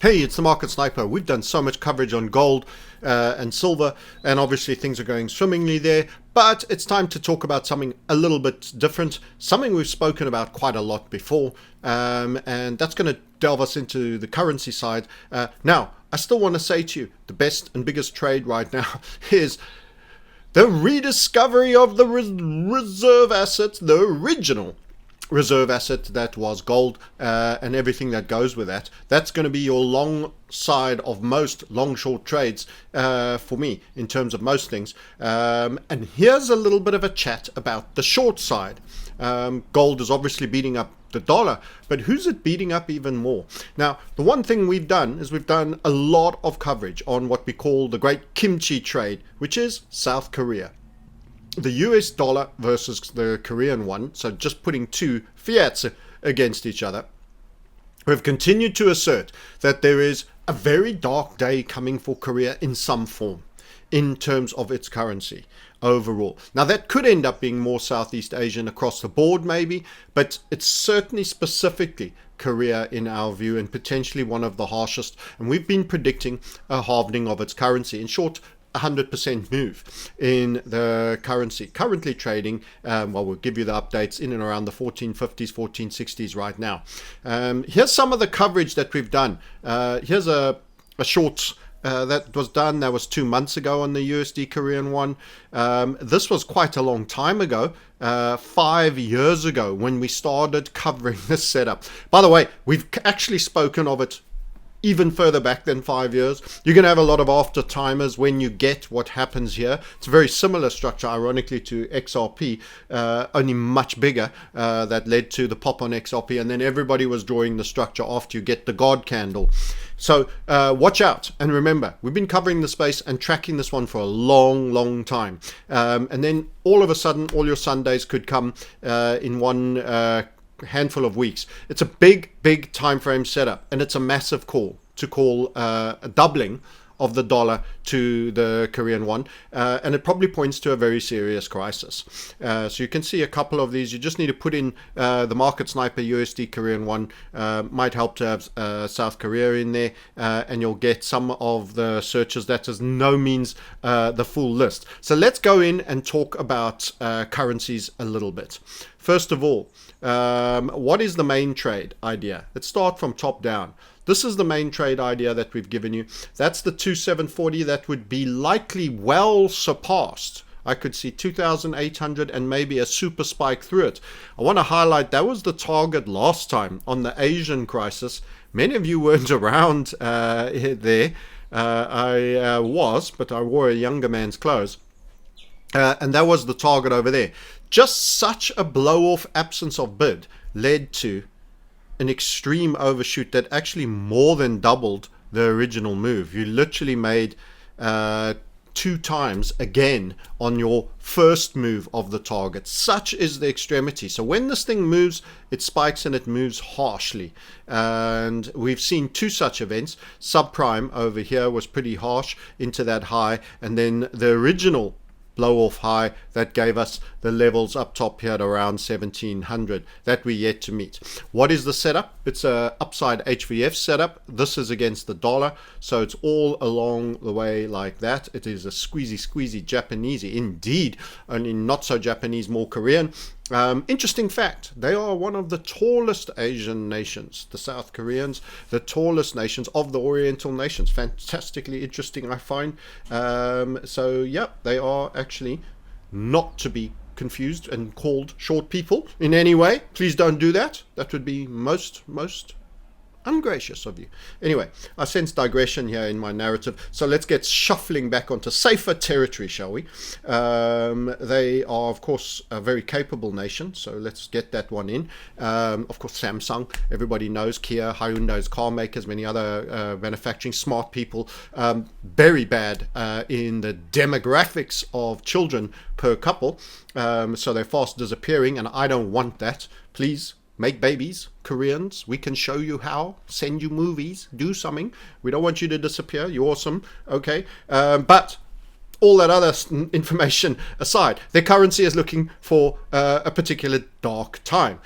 Hey, it's the Market Sniper. We've done so much coverage on gold and silver, and obviously things are going swimmingly there. But it's time to talk about something a little bit different, something we've spoken about quite a lot before, and that's going to delve us into the currency side. Now, I still want to say to you, the best and biggest trade right now is the rediscovery of the reserve assets, the original reserve asset that was gold, and everything that goes with that. That's going to be your long side of most long short trades for me in terms of most things. And here's a little bit of a chat about the short side. Gold is obviously beating up the dollar, but who's it beating up even more? Now, the one thing we've done is we've done a lot of coverage on what we call the great Kimchi trade, which is South Korea. The US dollar versus the Korean one, so just putting two fiats against each other. We've continued to assert that there is a very dark day coming for Korea in some form in terms of its currency overall. Now, that could end up being more Southeast Asian across the board maybe, but it's certainly specifically Korea in our view, and potentially one of the harshest. And we've been predicting a halvening of its currency. In short, 100% move in the currency, currently trading, we'll give you the updates, in and around the 1450s, 1460s right now. Here's some of the coverage that we've done. Here's a short that was done. That was 2 months ago on the USD Korean one. This was quite a long time ago, 5 years ago, when we started covering this setup. By the way, we've actually spoken of it even further back than 5 years. You're going to have a lot of after timers when you get what happens here. It's a very similar structure, ironically, to XRP, only much bigger, that led to the pop on XRP, and then everybody was drawing the structure after you get the God candle. So watch out, and remember, we've been covering the space and tracking this one for a long time, and then all of a sudden all your Sundays could come in one handful of weeks. It's a big time frame setup, and it's a massive call to call a doubling of the dollar to the Korean won, and it probably points to a very serious crisis. So you can see a couple of these. You just need to put in the Market Sniper USD Korean won, might help to have South Korea in there, and you'll get some of the searches. That is no means the full list. So let's go in and talk about currencies a little bit. First of all, what is the main trade idea? Let's start from top down. This is the main trade idea that we've given you. That's the 2740. That would be likely well surpassed. I could see 2,800 and maybe a super spike through it. I want to highlight that was the target last time on the Asian crisis. Many of you weren't around there. I was, but I wore a younger man's clothes. And that was the target over there. Just such a blow-off absence of bid led to an extreme overshoot that actually more than doubled the original move. You literally made 2 times again on your first move of the target. Such is the extremity. So when this thing moves, it spikes, and it moves harshly. And we've seen 2 such events. Subprime over here was pretty harsh into that high, and then the original blow off high that gave us the levels up top here at around 1700 that we're yet to meet. What is the setup? It's a upside HVF setup. This is against the dollar, so it's all along the way like that. It is a squeezy Japanesey indeed, only not so Japanese, more Korean. Interesting fact, they are one of the tallest Asian nations, the South Koreans, the tallest nations of the Oriental nations. Fantastically interesting, I find. So yeah, they are actually not to be confused and called short people in any way. Please don't do that. That would be most ungracious of you. Anyway, I sense digression here in my narrative, so let's get shuffling back onto safer territory, shall we? They are, of course, a very capable nation, so let's get that one in. Of course, Samsung, everybody knows, Kia, Hyundai's car makers, many other manufacturing smart people, very bad in the demographics of children per couple, so they're fast disappearing, and I don't want that. Please make babies, Koreans. We can show you how, send you movies, do something. We don't want you to disappear. You're awesome. Okay. But all that other information aside, their currency is looking for a particular dark time.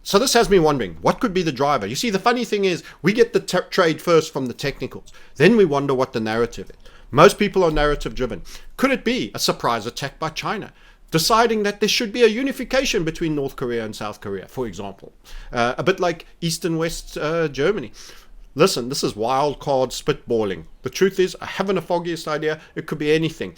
So this has me wondering, what could be the driver? You see, the funny thing is, we get the trade first from the technicals. Then we wonder what the narrative is. Most people are narrative driven. Could it be a surprise attack by China, deciding that there should be a unification between North Korea and South Korea, for example? A bit like East and West Germany. Listen, this is wild card spitballing. The truth is, I haven't the foggiest idea. It could be anything.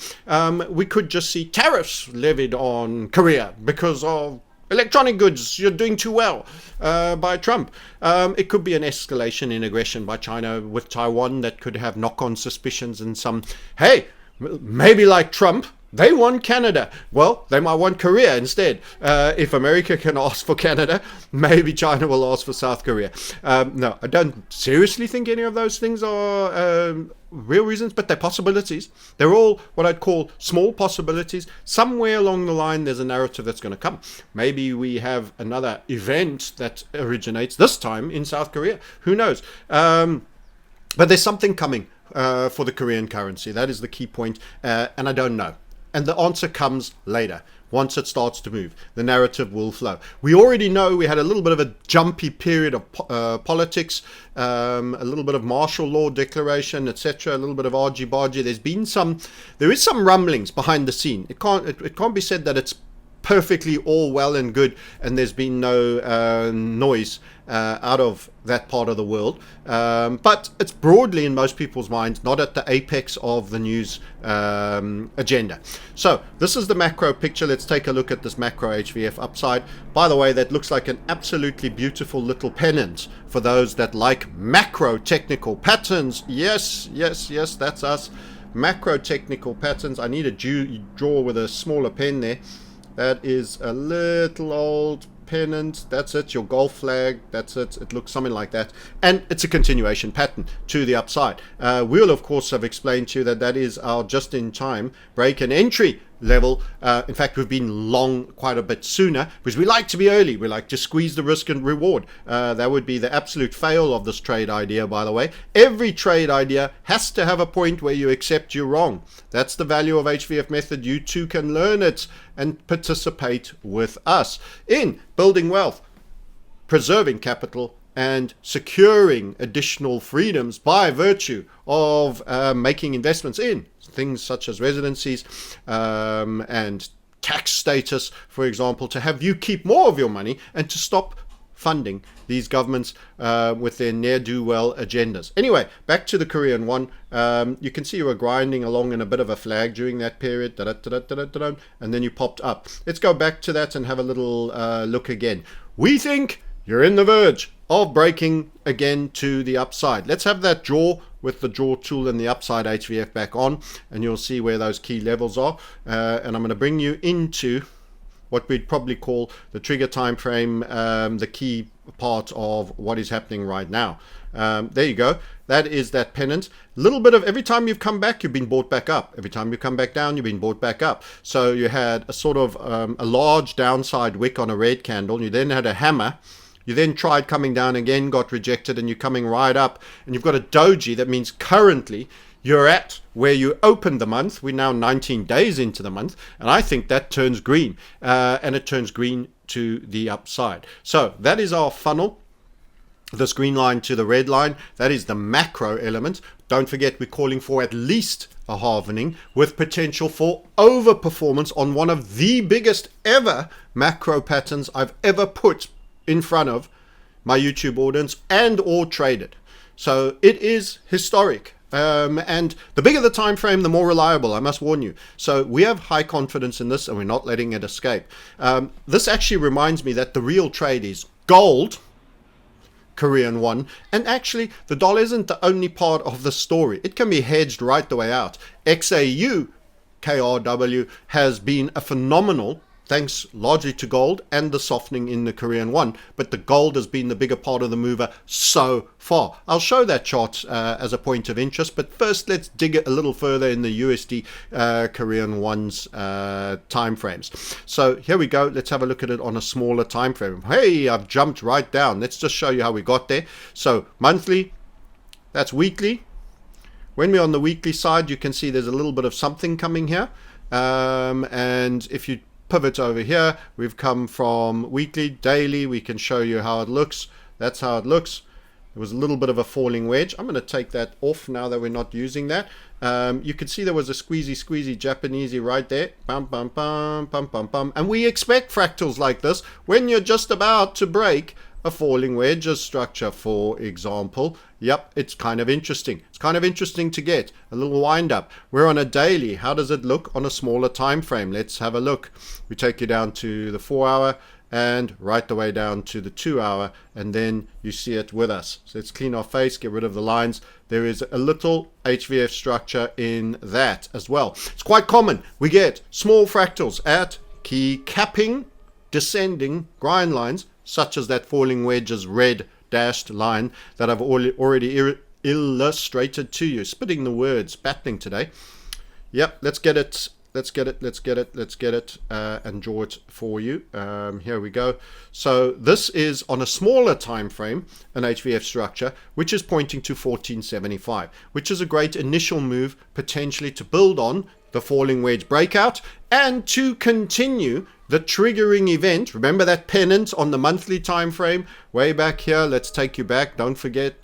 We could just see tariffs levied on Korea because of electronic goods, you're doing too well, by Trump. It could be an escalation in aggression by China with Taiwan that could have knock-on suspicions and some, hey, maybe like Trump, they want Canada. Well, they might want Korea instead. If America can ask for Canada, maybe China will ask for South Korea. No, I don't seriously think any of those things are real reasons, but they're possibilities. They're all what I'd call small possibilities. Somewhere along the line, there's a narrative that's going to come. Maybe we have another event that originates this time in South Korea. Who knows? But there's something coming for the Korean currency. That is the key point, and I don't know. And the answer comes later. Once it starts to move, the narrative will flow. We already know we had a little bit of a jumpy period of politics, a little bit of martial law declaration, etc., a little bit of argy-bargy. There is some rumblings behind the scene. It can't be said that it's perfectly all well and good and there's been no noise out of that part of the world, but it's broadly in most people's minds not at the apex of the news agenda. So this is the macro picture. Let's take a look at this macro HVF upside. By the way, that looks like an absolutely beautiful little pennant for those that like macro technical patterns. Yes, that's us. Macro technical patterns. I need a draw with a smaller pen there. That is a little old pennant. That's it, your golf flag. That's it. It looks something like that. And it's a continuation pattern to the upside. We'll, of course, have explained to you that that is our just-in-time break and entry level. In fact, we've been long quite a bit sooner because we like to be early. We like to squeeze the risk and reward. That would be the absolute fail of this trade idea, by the way. Every trade idea has to have a point where you accept you're wrong. That's the value of HVF method. You too can learn it and participate with us in building wealth, preserving capital, and securing additional freedoms by virtue of making investments in things such as residencies and tax status, for example, to have you keep more of your money and to stop funding these governments with their ne'er-do-well agendas. Anyway, back to the Korean won. You can see you were grinding along in a bit of a flag during that period, and then you popped up. Let's go back to that and have a little look again. We think you're in the verge of breaking again to the upside. Let's have that draw with the draw tool and the upside HVF back on, and you'll see where those key levels are. And I'm going to bring you into what we'd probably call the trigger time frame, the key part of what is happening right now. There you go. That is that pennant. Little bit of every time you've come back, you've been bought back up. Every time you come back down, you've been bought back up. So you had a sort of a large downside wick on a red candle. You then had a hammer. You then tried coming down again, got rejected, and you're coming right up. And you've got a doji. That means currently you're at where you opened the month. We're now 19 days into the month. And I think that turns green. And it turns green to the upside. So that is our funnel. This green line to the red line. That is the macro element. Don't forget, we're calling for at least a halvening with potential for overperformance on one of the biggest ever macro patterns I've ever put in front of my YouTube audience and or traded. So it is historic. And the bigger the time frame, the more reliable, I must warn you. So we have high confidence in this and we're not letting it escape. This actually reminds me that the real trade is gold, Korean won, and actually the dollar isn't the only part of the story. It can be hedged right the way out. XAU KRW has been a phenomenal, thanks largely to gold and the softening in the Korean won, but the gold has been the bigger part of the mover so far. I'll show that chart as a point of interest, but first let's dig it a little further in the USD Korean won's time frames. So here we go. Let's have a look at it on a smaller time frame. Hey, I've jumped right down. Let's just show you how we got there. So monthly, that's weekly. When we're on the weekly side, you can see there's a little bit of something coming here, and if you pivot over here. We've come from weekly, daily. We can show you how it looks. That's how it looks. There was a little bit of a falling wedge. I'm going to take that off now that we're not using that. You can see there was a squeezy Japanesey right there. Bum, bum, bum, bum, bum, bum. And we expect fractals like this when you're just about to break a falling wedges structure, for example. Yep, it's kind of interesting. It's kind of interesting to get a little wind up. We're on a daily. How does it look on a smaller time frame? Let's have a look. We take you down to the 4 hour and right the way down to the 2 hour, and then you see it with us. So let's clean our face, get rid of the lines. There is a little HVF structure in that as well. It's quite common. We get small fractals at key capping, descending grind lines, such as that falling wedges red dashed line that I've already illustrated to you. Spitting the words, battling today. Yep, let's get it. Let's get it, and draw it for you. Here we go. So this is on a smaller time frame, an HVF structure, which is pointing to 1475, which is a great initial move, potentially to build on the falling wedge breakout and to continue the triggering event. Remember that pennant on the monthly time frame way back here? Let's take you back. Don't forget,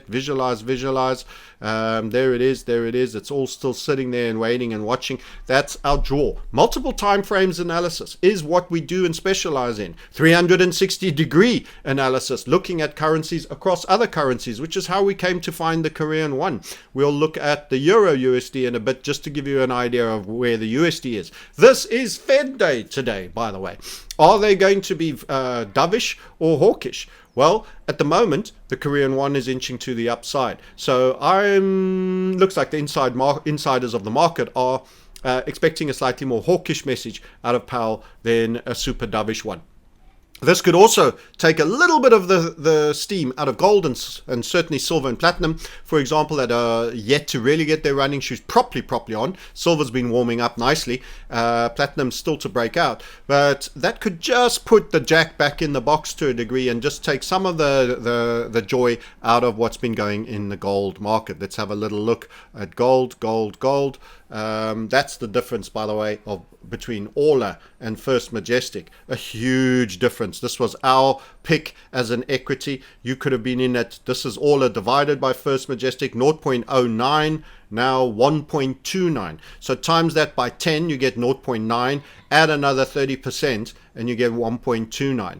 visualize. There it is. It's all still sitting there and waiting and watching. That's our draw. Multiple time frames analysis is what we do and specialize in. 360-degree analysis, looking at currencies across other currencies, which is how we came to find the Korean won. We'll look at the Euro USD in a bit, just to give you an idea of where the USD is. This is Fed Day today, by the way. Are they going to be dovish or hawkish? Well, at the moment, the Korean won is inching to the upside. So looks like the insiders of the market are expecting a slightly more hawkish message out of Powell than a super dovish one. This could also take a little bit of the steam out of gold and certainly silver and platinum, for example, that are yet to really get their running shoes properly on. Silver's been warming up nicely. Platinum's still to break out. But that could just put the jack back in the box to a degree and just take some of the joy out of what's been going in the gold market. Let's have a little look at gold. That's the difference, by the way, between Orla and First Majestic. A huge difference. This was our pick as an equity. You could have been in at, this is Orla divided by First Majestic, 0.09, now 1.29. So times that by 10, you get 0.9, add another 30%, and you get 1.29.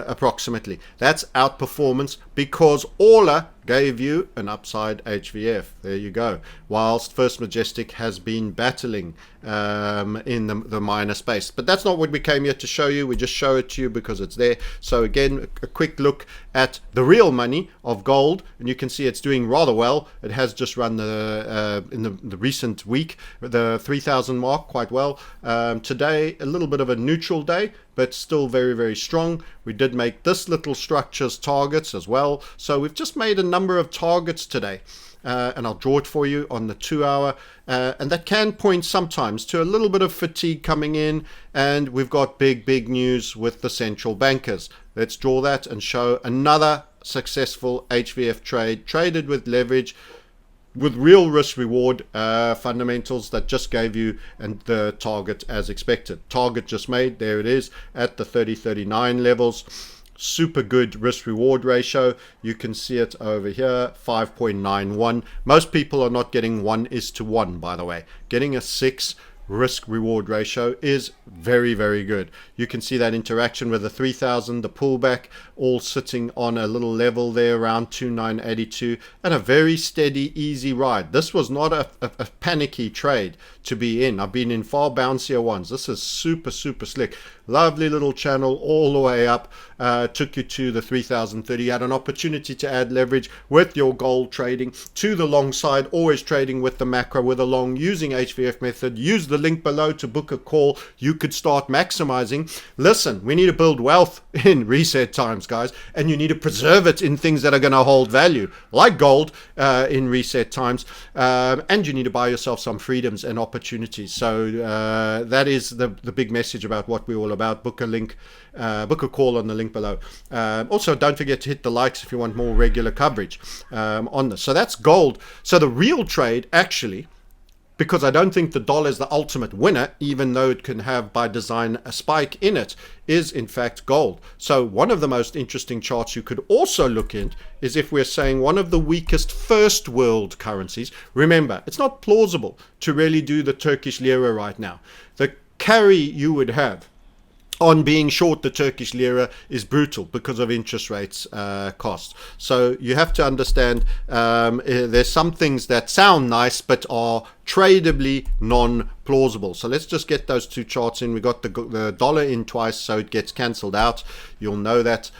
Approximately. That's outperformance because Orla gave you an upside HVF. There you go. Whilst First Majestic has been battling in the minor space. But that's not what we came here to show you. We just show it to you because it's there. So again, a quick look at the real money of gold, and you can see it's doing rather well. It has just run in the recent week the 3,000 mark quite well. Today, a little bit of a neutral day, but still very strong. We did make this little structures targets as well. So we've just made a number of targets today. And I'll draw it for you on the 2 hour. And that can point sometimes to a little bit of fatigue coming in. And we've got big news with the central bankers. Let's draw that and show another successful HVF trade, traded with leverage, with real risk reward fundamentals that just gave you and the target as expected. Target just made, there it is at the 30-39 levels. Super good risk reward ratio. You can see it over here, 5.91. Most people are not getting 1:1, by the way. Getting a 6 risk reward ratio is very good. You can see that interaction with the 3,000, the pullback, all sitting on a little level there around 2982, and a very steady, easy ride. This was not a panicky trade to be in. I've been in far bouncier ones. This is super slick. Lovely little channel all the way up. Took you to the 3030. You had an opportunity to add leverage with your gold trading to the long side, always trading with the macro with a long, using HVF method. Use the link below to book a call. You could start maximizing. Listen, we need to build wealth in reset times, guys, and you need to preserve it in things that are going to hold value, like gold in reset times, and you need to buy yourself some freedoms and opportunities. So that is the big message about what we're all about. Book a link, book a call on the link below. Also, don't forget to hit the likes if you want more regular coverage on this. So that's gold. So the real trade actually because I don't think the dollar is the ultimate winner, even though it can have by design a spike in it, is in fact gold. So one of the most interesting charts you could also look at is if we're saying one of the weakest first world currencies. Remember, it's not plausible to really do the Turkish lira right now. The carry you would have on being short the Turkish lira is brutal because of interest rates costs. So you have to understand there's some things that sound nice but are tradably non-plausible. So let's just get those two charts in. We got the dollar in twice, so it gets cancelled out. You'll know that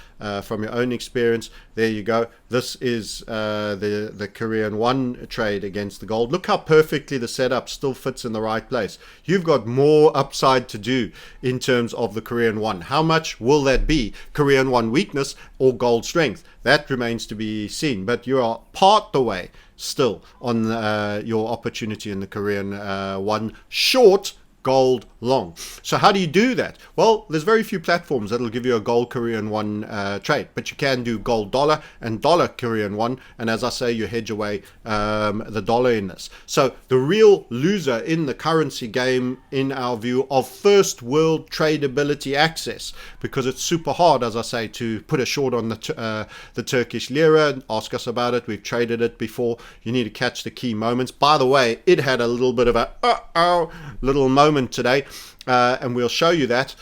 from your own experience. There you go. This is the Korean won trade against the gold. Look how perfectly the setup still fits in the right place. You've got more upside to do in terms of the Korean won. How much will that be? Korean won weakness or gold strength? That remains to be seen. But you are part the way still on your opportunity in the Korean won short, gold long. So how do you do that? Well, there's very few platforms that'll give you a gold Korean won trade, but you can do gold dollar and dollar Korean won, and as I say, you hedge away the dollar in this. So the real loser in the currency game, in our view, of first world tradability access, because it's super hard, as I say, to put a short on the Turkish lira. Ask us about it. We've traded it before. You need to catch the key moments. By the way, it had a little bit of a little moment today, and we'll show you that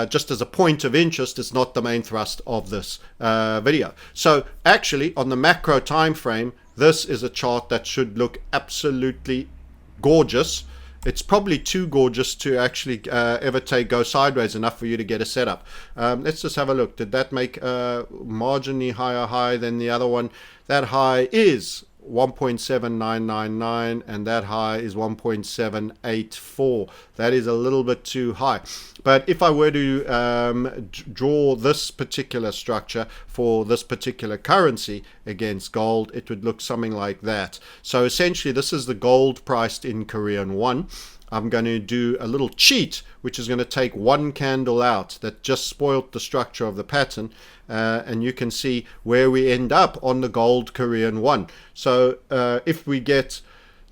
just as a point of interest. It's not the main thrust of this video. So actually, on the macro time frame, this is a chart that should look absolutely gorgeous. It's probably too gorgeous to actually ever go sideways enough for you to get a setup. Let's just have a look. Did that make a marginally higher high than the other one? That high is 1.7999 and that high is 1.784. That is a little bit too high. But if I were to draw this particular structure for this particular currency against gold, it would look something like that. So essentially, this is the gold priced in Korean won. I'm going to do a little cheat, which is going to take one candle out that just spoiled the structure of the pattern, and you can see where we end up on the gold Korean won. So if we get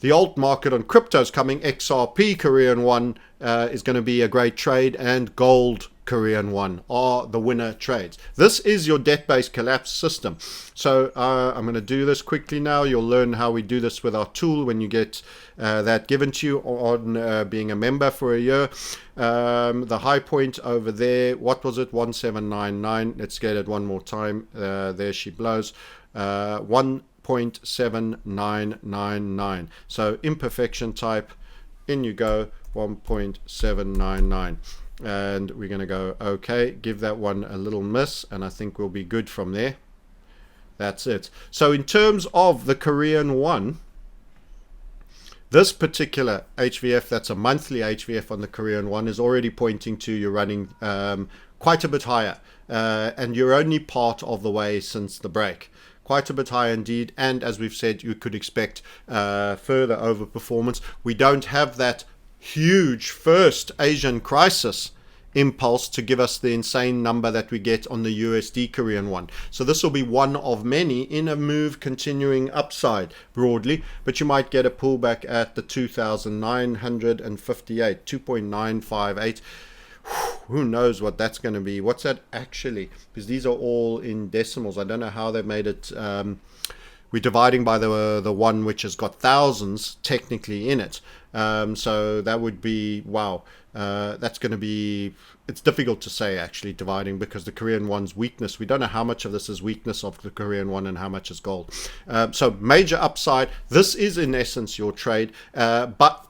the alt market on cryptos coming, XRP Korean won is going to be a great trade, and gold Korean won are the winner trades. This is your debt-based collapse system. So I'm going to do this quickly now. You'll learn how we do this with our tool when you get that given to you on being a member for a year. The high point over there, what was it? 1799. Let's get it one more time. There she blows. 1.7999. So imperfection type, in you go, 1.799. And we're going to go okay, give that one a little miss, and I think we'll be good from there. That's it. So in terms of the Korean won, this particular HVF, that's a monthly HVF on the Korean won, is already pointing to you running quite a bit higher, and you're only part of the way since the break. Quite a bit high indeed, and as we've said, you could expect further overperformance. We don't have that huge first Asian crisis impulse to give us the insane number that we get on the USD Korean won. So this will be one of many in a move continuing upside broadly, but you might get a pullback at the 2,958, 2.958. Who knows what that's going to be? What's that actually? Because these are all in decimals. I don't know how they made it. We're dividing by the one which has got thousands technically in it. So that would be, wow, that's going to be, it's difficult to say actually dividing, because the Korean won's weakness, we don't know how much of this is weakness of the Korean won and how much is gold. So major upside. This is in essence your trade, but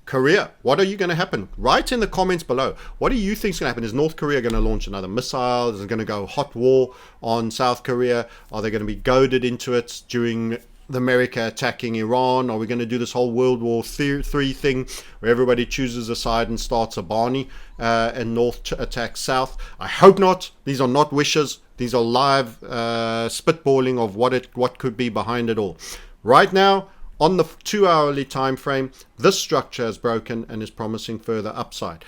Korea, what are you going to happen? Write in the comments below. What do you think is going to happen? Is North Korea going to launch another missile? Is it going to go hot war on South Korea? Are they going to be goaded into it during the America attacking Iran? Are we going to do this whole World War III thing where everybody chooses a side and starts a Barney and North attacks South? I hope not. These are not wishes. These are live spitballing of what could be behind it all. Right now, on the 2-hourly time frame, this structure is broken and is promising further upside.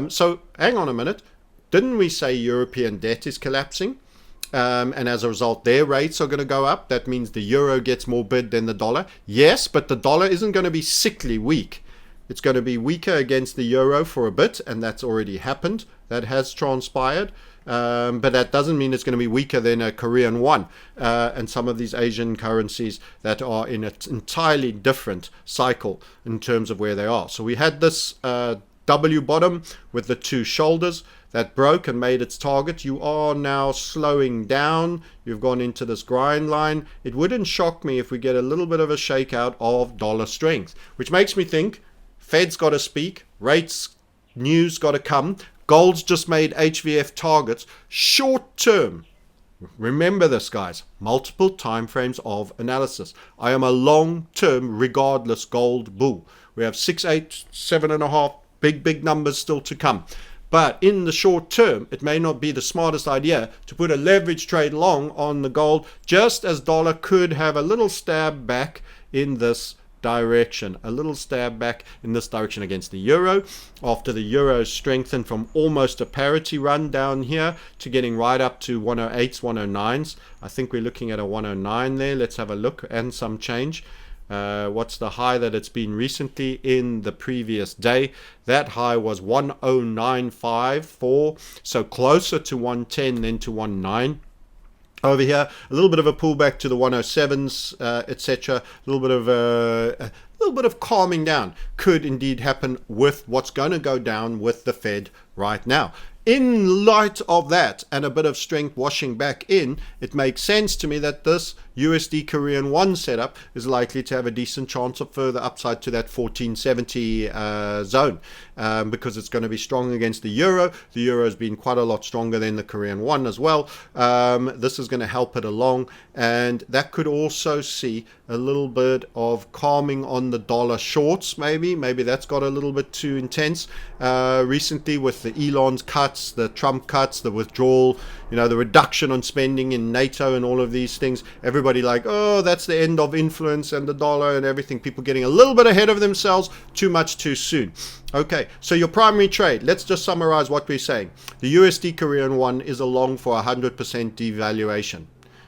So hang on a minute. Didn't we say European debt is collapsing? And as a result, their rates are going to go up. That means the euro gets more bid than the dollar. Yes, but the dollar isn't going to be sickly weak. It's going to be weaker against the euro for a bit, and that's already happened. That has transpired. But that doesn't mean it's going to be weaker than a Korean won and some of these Asian currencies that are in an entirely different cycle in terms of where they are. So we had this W bottom with the two shoulders that broke and made its target. You are now slowing down. You've gone into this grind line. It wouldn't shock me if we get a little bit of a shakeout of dollar strength, which makes me think Fed's got to speak, rates news got to come. Gold's just made HVF targets short term. Remember this, guys. Multiple time frames of analysis. I am a long-term, regardless gold bull. We have 6, 8, 7.5 big numbers still to come. But in the short term, it may not be the smartest idea to put a leverage trade long on the gold, just as dollar could have a little stab back in this direction, a little stab back in this direction against the euro, after the euro strengthened from almost a parity run down here to getting right up to 108s, 109s. I think we're looking at a 109 there. Let's have a look, and some change. What's the high that it's been recently in the previous day? That high was 10954, so closer to 110 than to 19. Over here, a little bit of a pullback to the 107s, etc. A little bit of calming down could indeed happen with what's going to go down with the Fed right now. In light of that and a bit of strength washing back in, it makes sense to me that this USD Korean won setup is likely to have a decent chance of further upside to that 1470 zone because it's going to be strong against the euro. The euro has been quite a lot stronger than the Korean won as well. This is going to help it along, and that could also see a little bit of calming on the dollar shorts. Maybe that's got a little bit too intense recently with the Elon's cuts, the Trump cuts, the withdrawal, the reduction on spending in NATO and all of these things. Everybody like, oh, that's the end of influence and the dollar and everything. People getting a little bit ahead of themselves too much too soon. Okay, so your primary trade, let's just summarize what we're saying. The USD Korean won is a long for 100% devaluation.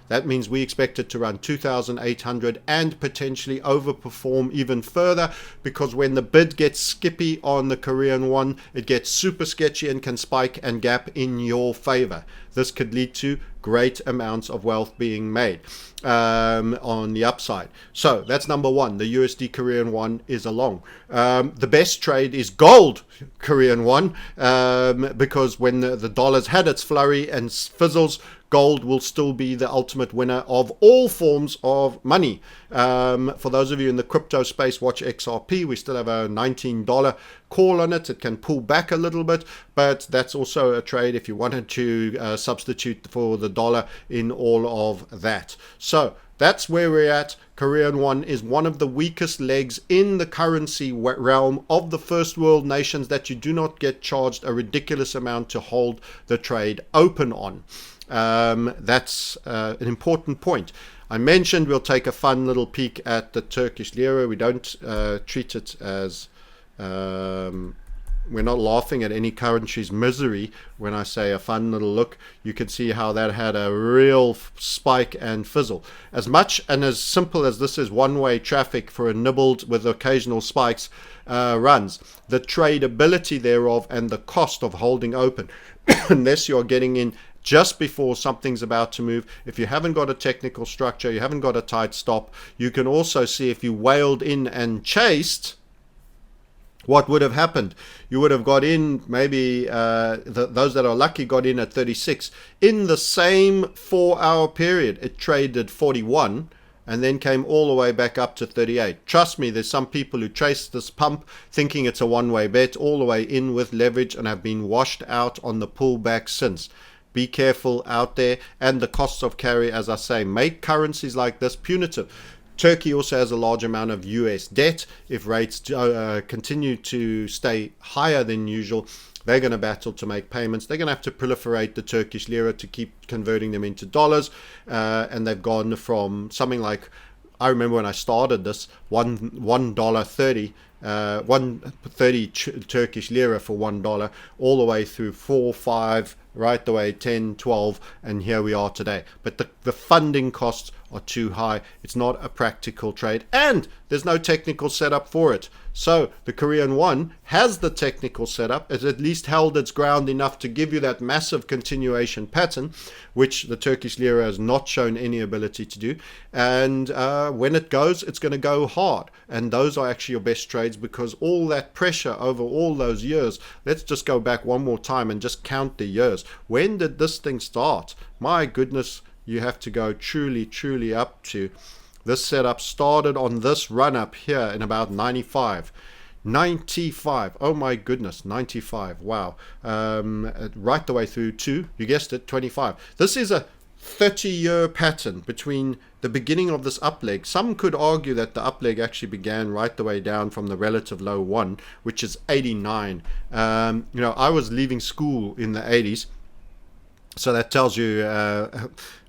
That means we expect it to run 2,800 and potentially overperform even further, because when the bid gets skippy on the Korean won, it gets super sketchy and can spike and gap in your favor. This could lead to great amounts of wealth being made on the upside. So that's number one. The USD Korean won is a long. The best trade is gold Korean won because when the dollar's had its flurry and fizzles, gold will still be the ultimate winner of all forms of money. For those of you in the crypto space, watch XRP. We still have a $19 call on it. It can pull back a little bit, but that's also a trade if you wanted to substitute for the dollar in all of that. So that's where we're at. Korean won is one of the weakest legs in the currency realm of the first world nations that you do not get charged a ridiculous amount to hold the trade open on. That's an important point. I mentioned we'll take a fun little peek at the Turkish lira. We don't treat it as we're not laughing at any currency's misery when I say a fun little look. You can see how that had a real spike and fizzle. As much and as simple as this is one-way traffic for a nibbled with occasional spikes runs, the tradability thereof and the cost of holding open, unless you're getting in just before something's about to move. If you haven't got a technical structure, you haven't got a tight stop, you can also see if you wailed in and chased, what would have happened. You would have got in, maybe those that are lucky got in at 36. In the same 4-hour period, it traded 41 and then came all the way back up to 38. Trust me, there's some people who chase this pump thinking it's a one-way bet all the way in with leverage and have been washed out on the pullback since. Be careful out there, and the costs of carry, as I say, make currencies like this punitive. Turkey also has a large amount of US debt. If rates continue to stay higher than usual, they're going to battle to make payments. They're going to have to proliferate the Turkish lira to keep converting them into dollars, and they've gone from something like, I remember when I started this, $1.30, 130 Turkish lira for $1, all the way through 4, 5, right the way 10, 12, and here we are today. But the funding costs are too high. It's not a practical trade, and there's no technical setup for it. So the Korean won has the technical setup. It's at least held its ground enough to give you that massive continuation pattern, which the Turkish lira has not shown any ability to do. And when it goes, it's going to go hard. And those are actually your best trades, because all that pressure over all those years, let's just go back one more time and just count the years. When did this thing start? My goodness, you have to go truly up to. This setup started on this run up here in about 95. Oh my goodness, 95. Wow. Right the way through to, you guessed it, 25. This is a 30-year pattern between the beginning of this up leg. Some could argue that the up leg actually began right the way down from the relative low one, which is 89. I was leaving school in the 80s. So that tells you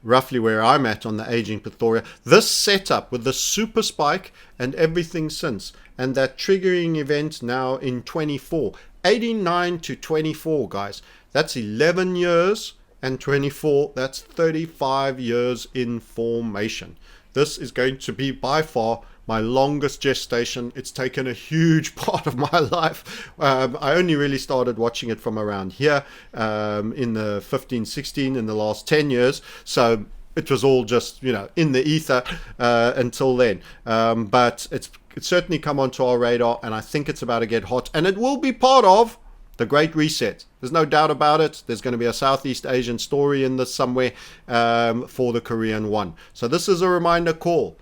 roughly where I'm at on the aging plethora. This setup with the super spike and everything since, and that triggering event now in 24. 89 to 24, guys. That's 11 years, and 24, that's 35 years in formation. This is going to be by far my longest gestation. It's taken a huge part of my life. I only really started watching it from around here in the 15, 16, in the last 10 years. So it was all just, in the ether until then. But it's certainly come onto our radar, and I think it's about to get hot. And it will be part of the Great Reset. There's no doubt about it. There's going to be a Southeast Asian story in this somewhere for the Korean won. So this is a reminder call.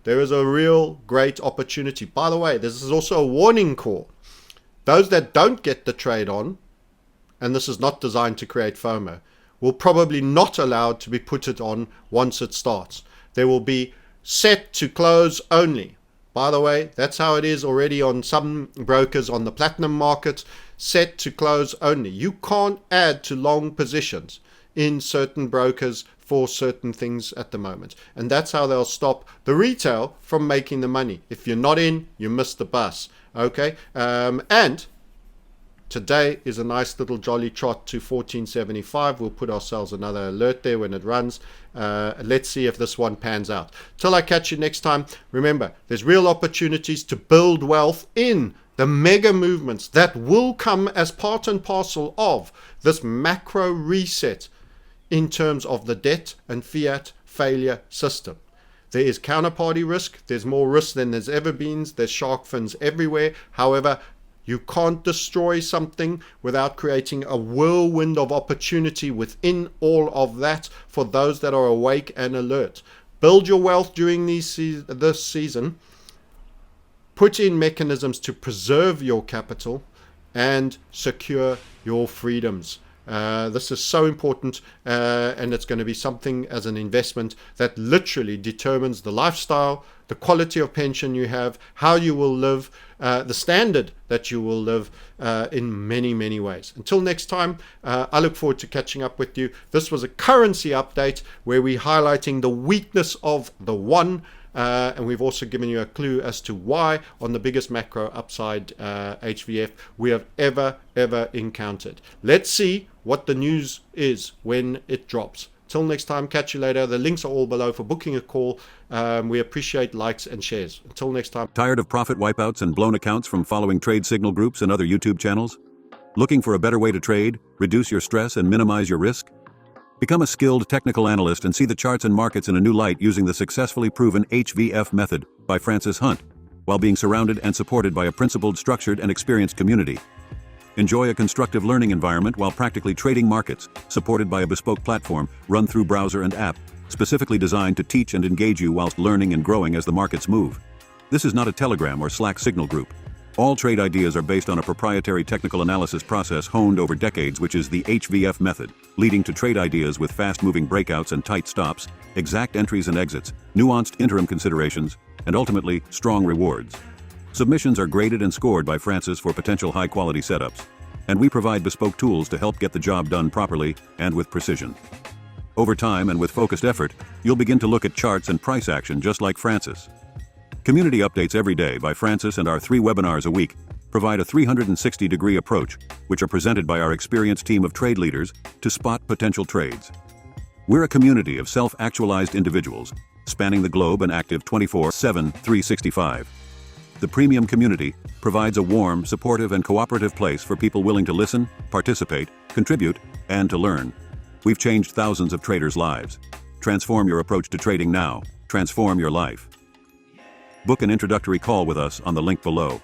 There is a real great opportunity. By the way, this is also a warning call. Those that don't get the trade on, and this is not designed to create FOMO, will probably not allowed to be put it on once it starts. There will be set to close only. By the way, that's how it is already on some brokers on the platinum market. Set to close only. You can't add to long positions in certain brokers for certain things at the moment. And that's how they'll stop the retail from making the money. If you're not in, you miss the bus. Okay? And today is a nice little jolly trot to 1475. We'll put ourselves another alert there when it runs. Let's see if this one pans out. Till I catch you next time, remember, there's real opportunities to build wealth in the mega movements that will come as part and parcel of this macro reset in terms of the debt and fiat failure system. There is counterparty risk. There's more risk than there's ever been. There's shark fins everywhere. However, you can't destroy something without creating a whirlwind of opportunity within all of that for those that are awake and alert. Build your wealth during this season. Put in mechanisms to preserve your capital and secure your freedoms. This is so important, and it's going to be something as an investment that literally determines the lifestyle, the quality of pension you have, how you will live, the standard that you will live in many, many ways. Until next time, I look forward to catching up with you. This was a currency update where we're highlighting the weakness of the won. And we've also given you a clue as to why on the biggest macro upside HVF we have ever encountered. Let's see what the news is when it drops. Till next time, catch you later. The links are all below for booking a call. We appreciate likes and shares. Until next time. Tired of profit wipeouts and blown accounts from following trade signal groups and other YouTube channels? Looking for a better way to trade, reduce your stress, and minimize your risk? Become a skilled technical analyst and see the charts and markets in a new light using the successfully proven HVF method by Francis Hunt, while being surrounded and supported by a principled, structured, and experienced community. Enjoy a constructive learning environment while practically trading markets, supported by a bespoke platform run through browser and app, specifically designed to teach and engage you whilst learning and growing as the markets move. This is not a Telegram or Slack signal group. All trade ideas are based on a proprietary technical analysis process honed over decades, which is the HVF method, leading to trade ideas with fast-moving breakouts and tight stops, exact entries and exits, nuanced interim considerations, and ultimately, strong rewards. Submissions are graded and scored by Francis for potential high-quality setups, and we provide bespoke tools to help get the job done properly and with precision. Over time and with focused effort, you'll begin to look at charts and price action just like Francis. Community updates every day by Francis and our 3 webinars a week provide a 360-degree approach, which are presented by our experienced team of trade leaders to spot potential trades. We're a community of self-actualized individuals spanning the globe and active 24/7, 365. The premium community provides a warm, supportive, and cooperative place for people willing to listen, participate, contribute, and to learn. We've changed thousands of traders' lives. Transform your approach to trading now. Transform your life. Book an introductory call with us on the link below.